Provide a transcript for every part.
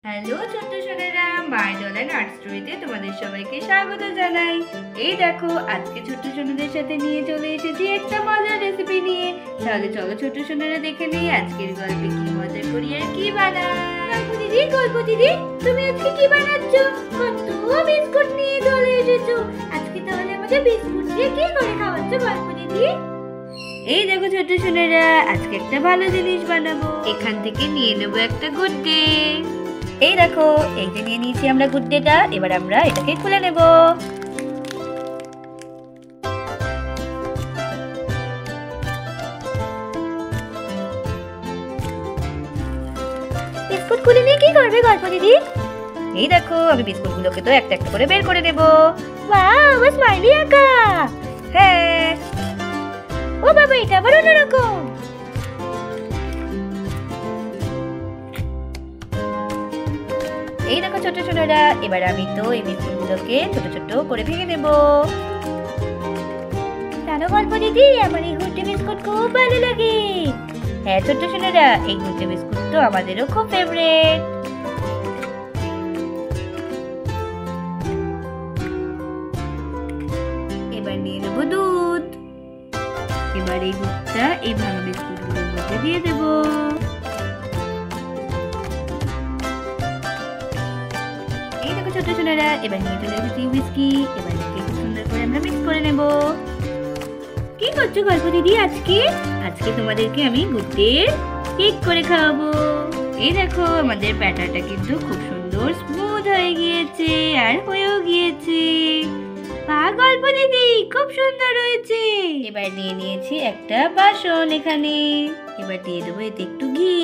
Hello ছোট্ট Sonara, মাইডল art স্টোরিতে তোমাদের সবাইকে স্বাগত জানাই। এই দেখো, আজকে ছোট্ট সোনাদের সাথে নিয়ে চলে এসেছি একটা মজার রেসিপি নিয়ে। তাহলে চলো ছোট্ট সোনারা দেখে নেই আজকের গল্পে কি মজা করি আর কি বানাই। গল্প দিদি, তুমি আজকে কি বানাচ্ছো? কত বিস্কুট নিয়ে চলে এসেছো। আজকে তাহলে আমাদের বিস্কুট দিয়ে কি করে খাওয়াচ্ছো গল্প দিদি? এই দেখো ছোট্ট সোনারা, আজকে একটা ভালো জিনিস বানাবো। এখান থেকে নিয়ে নেবো একটা গুড্ডে। এই দেখো, এই যে নিয়ে নিয়েছি আমরা গুড্ডেটা। এবার আমরা এটাকে খুলে নেব। বিস্কুট খুলে নিয়ে কি করবে গল্প দিদি? এই দেখো, আমি বিস্কুটগুলোকে তো একটা একটা করে বের করে নেব। ওয়াও, স্মাইলি আঁকা। হ্যাঁ। ও বাবা, এটা আবার অন্যরকম। এই দেখো ছোট ছোটরা, এবার আমি তো এই বিস্কুটগুলোকে ছোট ছোট করে ভেঙে নেব। জানো গল্প দিদি, আমার এই গুড্ডে বিস্কুট খুব ভালো লাগে। হ্যাঁ ছোট ছোটরা, এই গুড্ডে বিস্কুট তো আমাদেরও খুব ফেভারিট। এবার নিয়ে নেব দুধ। এবার এই দুধটা এই ভাঙা বিস্কুটগুলোর মধ্যে দিয়ে দেবো। ছোট সোনারা, এবার নিয়ে চলে এসেছি হুইস্কি। এবার এটাকে খুব সুন্দর করে আমরা মিক্স করে নেব। কি করছো গল্প দিদি আজকে? আজকে তোমাদেরকে আমি গুড্ডের কেক করে খাওয়াবো। এই দেখো, আমাদের ব্যাটারটা কিন্তু খুব সুন্দর স্মুথ হয়ে গিয়েছে আর হয়েও গিয়েছে। বাহ গল্প দিদি, খুব সুন্দর হয়েছে। এবার নিয়ে নিয়েছি একটা বাসন এখানে। এবার দিয়ে দেবো এতে একটু ঘি।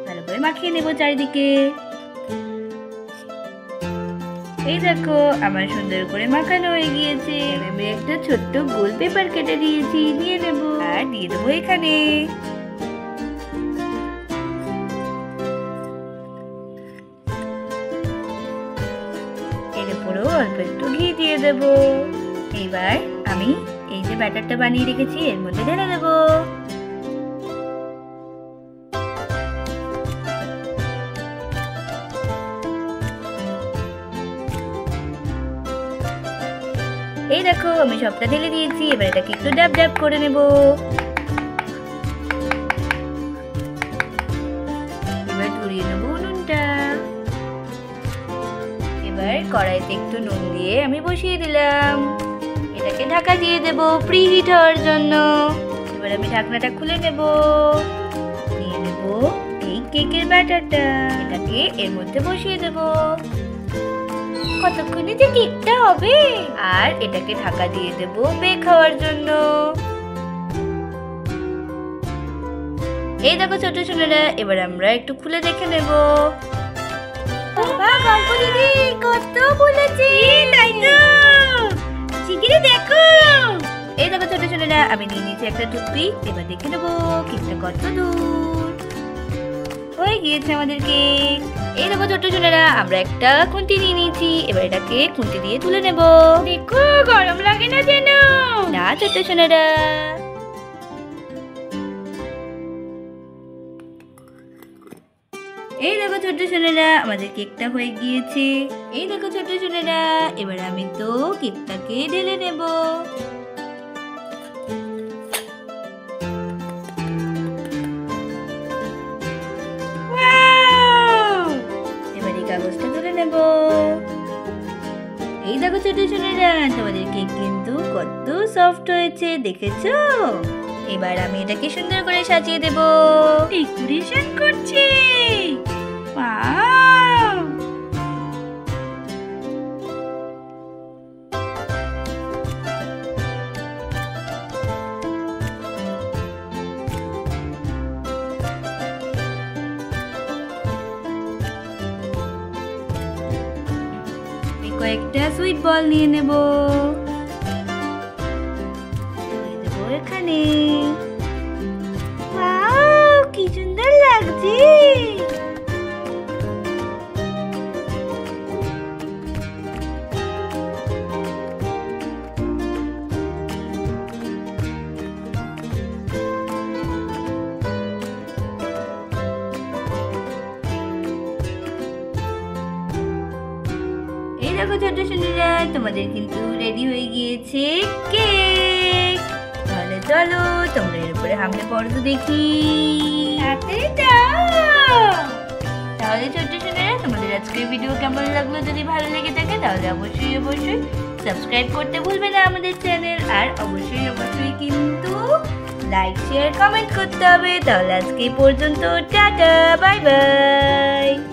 ভালো করে মাখিয়ে নেবো চারিদিকে। এই দেখো, আমার সুন্দর করে মাখানো হয়ে গিয়েছে। আমি একটা ছোট্ট গোল পেপার কেটে দিয়েছি, নিয়ে নেব আর দিয়ে দেবো এখানে। এর উপরেও অল্প একটু ঘি দিয়ে দেব। এবার আমি এই যে ব্যাটারটা বানিয়ে রেখেছি এর মধ্যে ঢেলে দেবো। এই দেখো, আমি সবটা ঢেলে দিয়েছি। এবার এটাকে একটু ডাব ডাব করে নেব। এবার ধরিয়ে নেব নুনটা। এবার কড়াইতে একটু নুন দিয়ে আমি বসিয়ে দিলাম। এটাকে ঢাকা দিয়ে দেব প্রিহিট হওয়ার জন্য। এবার আমি ঢাকনাটা খুলে নেব। নিয়ে নেব এই কেকের ব্যাটারটা। এটাকে এর মধ্যে বসিয়ে দেব। কতক্ষণে যে কেকটা হবে। আর এটাকে ঢাকা দিয়ে দেব বেক হওয়ার জন্য। এই দেখো ছোট সোনারা, এবার আমরা একটু খুলে দেখে নেব। বাবা গল্প দিদি, কত ফুলেছে। তাই তো, শিগগিরই দেখো। এই দেখো ছোট সোনারা, আমি নিয়ে নিয়েছি একটা টুথপিক। এবার দেখে নেবো কেকটা কত দূর হয়ে গিয়েছে আমাদের কেক। এই দেখো ছোট্ট সোনারা, আমরা একটা খুন্তি নিয়ে নিয়েছি। এবার এটাকে খুন্তি দিয়ে তুলে নেব। দেখো, গরম লাগে না যেন? না ছোট্ট সোনারা। এই দেখো ছোট্ট সোনারা, আমাদের কেকটা হয়ে গিয়েছে। এই দেখো ছোট্ট সোনারা, এবার আমি তো কেকটাকে ঢেলে নেব। কাগজটা তুলে নেব। এই দেখো ছোট সোনারা, তোমাদের কেক কিন্তু কত সফট হয়েছে, দেখেছো? এবার আমি এটাকে সুন্দর করে সাজিয়ে দেব। ডেকোরেশন করছি। ওয়াও, কয়েকটা সুইট বল নিয়ে নেব। দেবো এখানে। ওয়াও, কি সুন্দর লাগছে। দেখো ছোট সোনারা, তোমাদের কিন্তু রেডি হয়ে গিয়েছে কেক। তাহলে চলো তোমরা এর উপরে হামলে পড়ো তো দেখি। তাহলে ছোট্ট সোনারা, তোমাদের আজকের ভিডিও কেমন লাগলো? যদি ভালো লেগে থাকে তাহলে অবশ্যই অবশ্যই সাবস্ক্রাইব করতে ভুলবে না আমাদের চ্যানেল। আর অবশ্যই অবশ্যই কিন্তু লাইক শেয়ার কমেন্ট করতে হবে। তাহলে আজকে এই পর্যন্ত, টাটা বাই বাই।